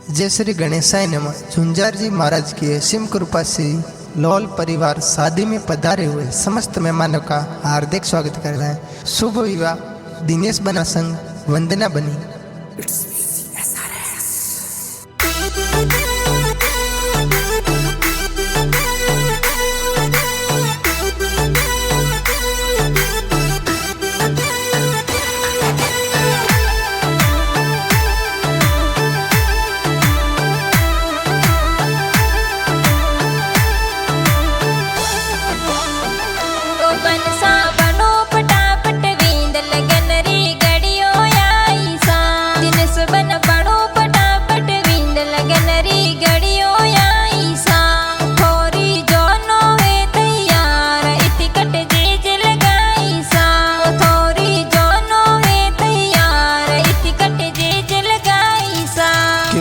जय श्री गणेशाय नमः। झुंझार जी महाराज की असीम कृपा से लॉल परिवार शादी में पधारे हुए समस्त मेहमानों का हार्दिक स्वागत कर रहा है। शुभ विवाह दिनेश बना संग वंदना बनी।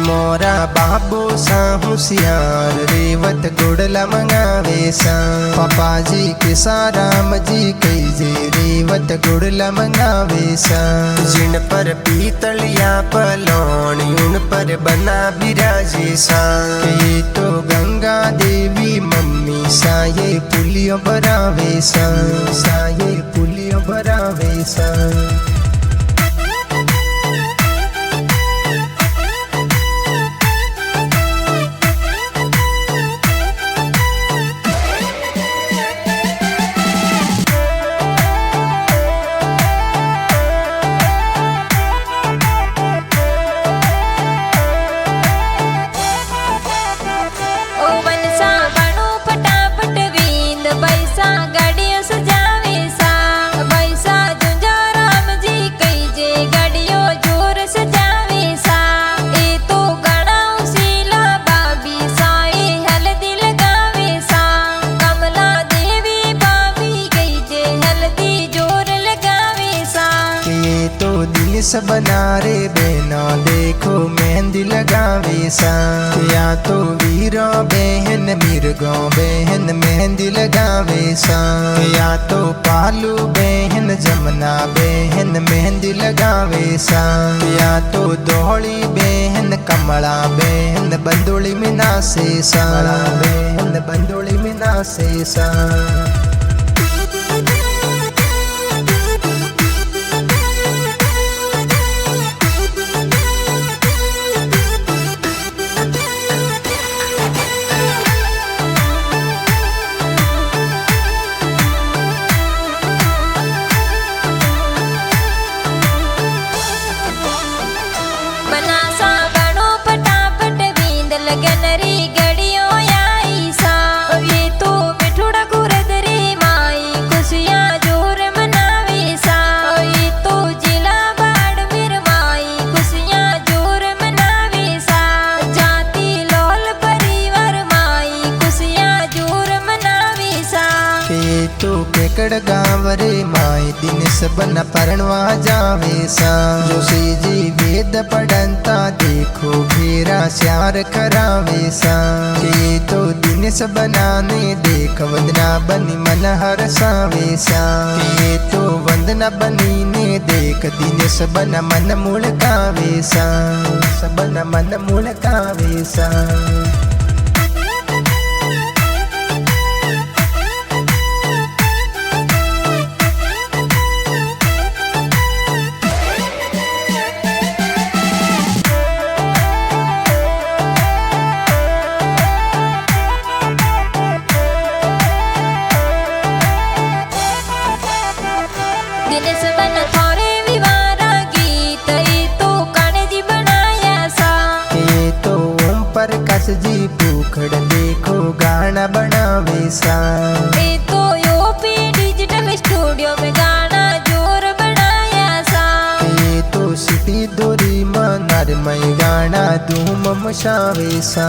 मोरा बाबू सा होशियार रेवत गुड़ला मंगावे सा। पापा जी के साराम जी कई जे रेवत गुड़ला मंगावे सा। जिन पर पीतलिया पलौन उन पर बना बिराजे सा। ये तो गंगा देवी मम्मी सा ये पुलियो भरावे सा। ये पुलियो भरावे सा। सब बना रे बहना देखो मेहंदी लगावे सा। या तो वीरो बहन मिर्गो बहन मेहंदी लगावे सा। या तो पालू बहन जमुना बहन मेहंदी लगावे सा। या तो दोहली बहन कमला बहन बंदोली में नासे सा। बहन बंदोली में नासे सा। केकड़ गाँव रे माए दिन सबन परनवा जावे सा। जोशी जी वेद पढ़ंता देखो घेरा श्यार करावे सा। के तो दिन सबनाने देख वंदना बनी मन हर सावे सा। के तो वंदना बनी ने देख दिन सबन मन मुड़कावे सा। सबन मन मुड़कावे सा। प्रकाश जी भूखड़ देखो गाना बनावे सा। ये तो यूपी डिजिटल स्टूडियो में गाना जोर बनाया सा। ये तो सिटी दोरी मनार में गाना धूम मचावे सा।